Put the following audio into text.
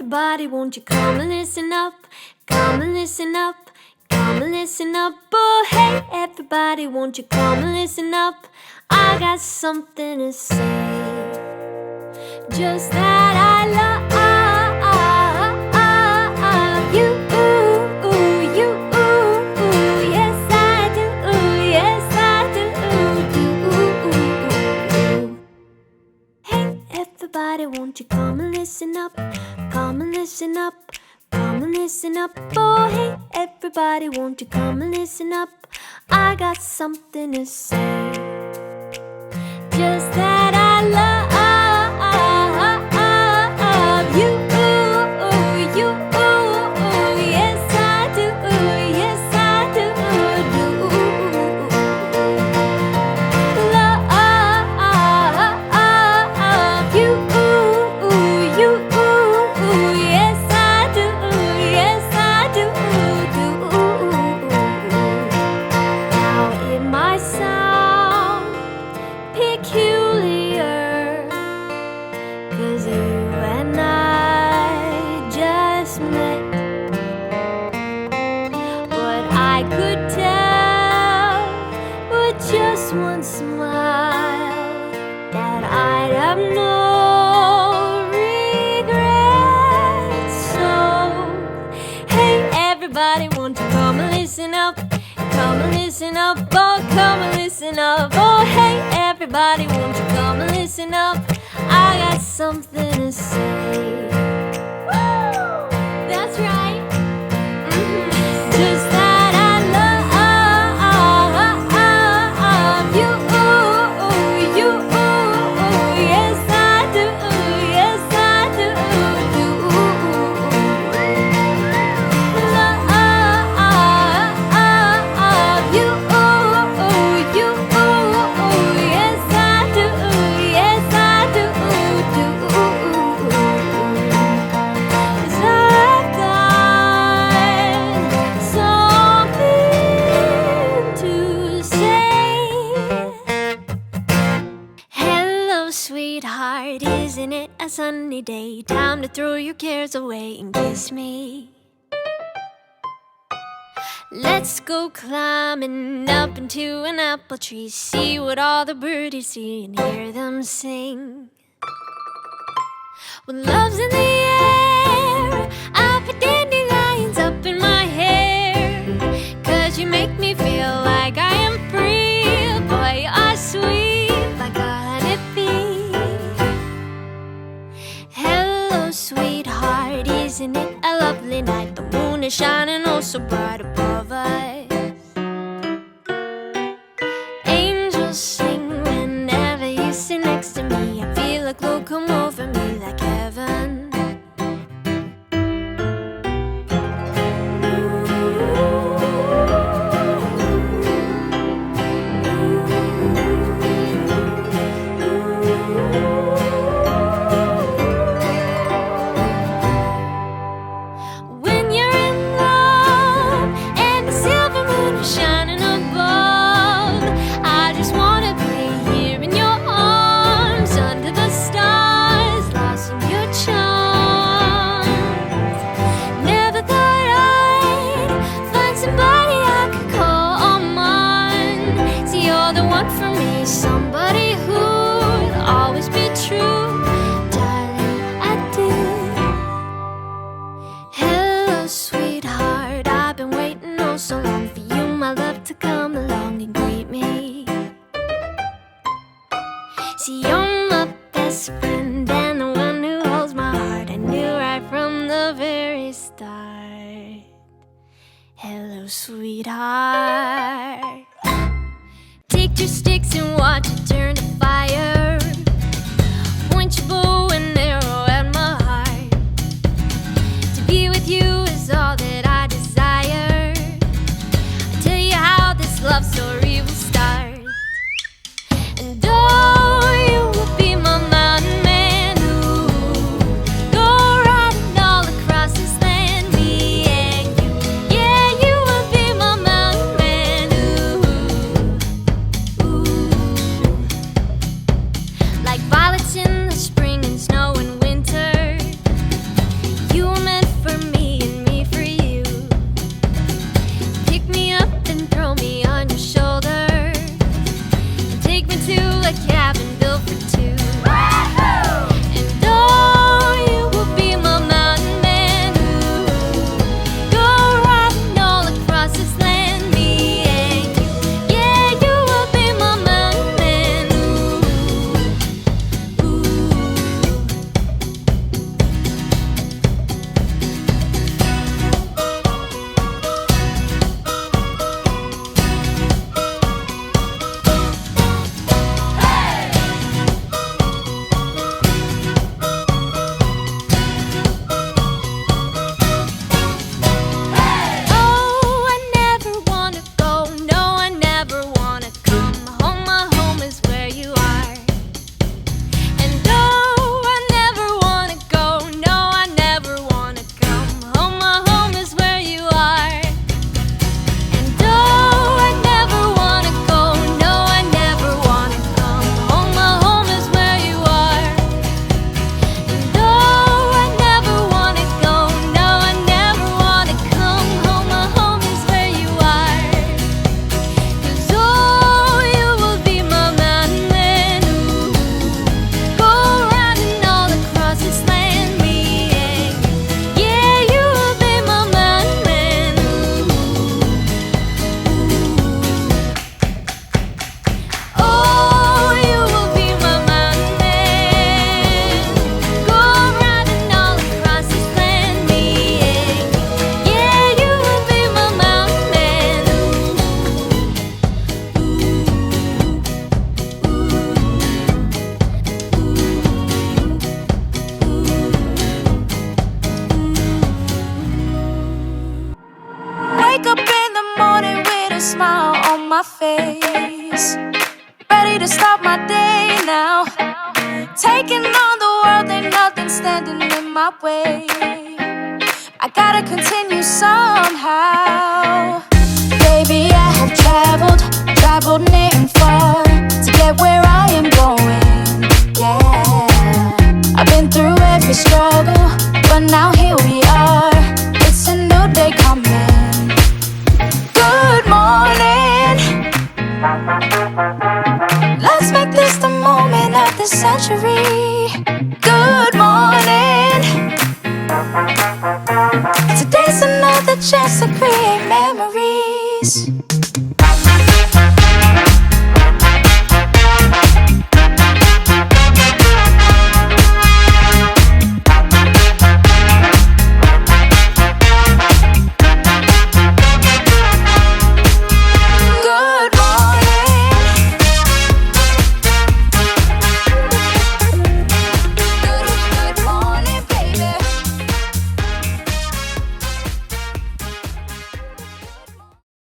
everybody, won't you come and listen up? Come and listen up. Come and listen up. Oh, hey, everybody, won't you come and listen up? I got something to say. Just that I love you, you, yes I do, yes I do. Hey, everybody, won't you come and listen up? Come and listen up. Come and listen up. Oh, hey, everybody, won't you come and listen up? I got something to say. Just that I love you, you, yes I do, yes I do. Love you, you, yes I do, yes I do. Now it might sound peculiar, 'cause you and I just met, but I could tell with just one smile that I'd have no regrets. So, hey, everybody, won't you come and listen up? Come and listen up, oh, come and listen up. Oh, hey, everybody, won't you come and listen up? I got something to say. Woo! That's right. Just that I love you, you, yes I do, yes I do. Love you, you, yes I do, yes I do. 'Cause I've got something to say. Hello, sweetheart, isn't it a sunny day? Time to throw your cares away and kiss me. Let's go climbing up into an apple tree, see what all the birdies see and hear them sing. When love's in the air, I put dandelions up in my hair, 'cause you make me feel like I am free. Boy, you are sweet like a honeybee. Hello, sweetheart, isn't it a lovely night? The moon is shining oh so bright above us. Angels sing whenever you sit next to me. I feel like love come over me like heaven. When you're in love and the silver moon is shining above, I just wanna be here in your arms under the stars, lost in your charms. Never thought I'd find somebody I could call mine. See, you're the one for me, somebody who'd always be true. Darling, I do. Hello, sweetheart, I've been waiting oh so long for you, my love, to come along and greet me. See, you're my best friend and the one who holds my heart. I knew right from the very start. Hello, sweetheart. Take two sticks and watch it turn to fire. Point your bow and arrow at my heart. To be with you is all that I desire. I'll tell you how this love story will start. And oh, you will be my mountain man, ooh. Go riding all across this land, me and you. Yeah, you will be my mountain man, ooh. Ooh. my way. I gotta continue somehow. Baby, I have traveled near and far to get where I am going, yeah. I've been through every struggle, but now here we are. It's a new day coming. Good morning. Let's make this the moment of the century. Good morning. Today's another chance to create memories.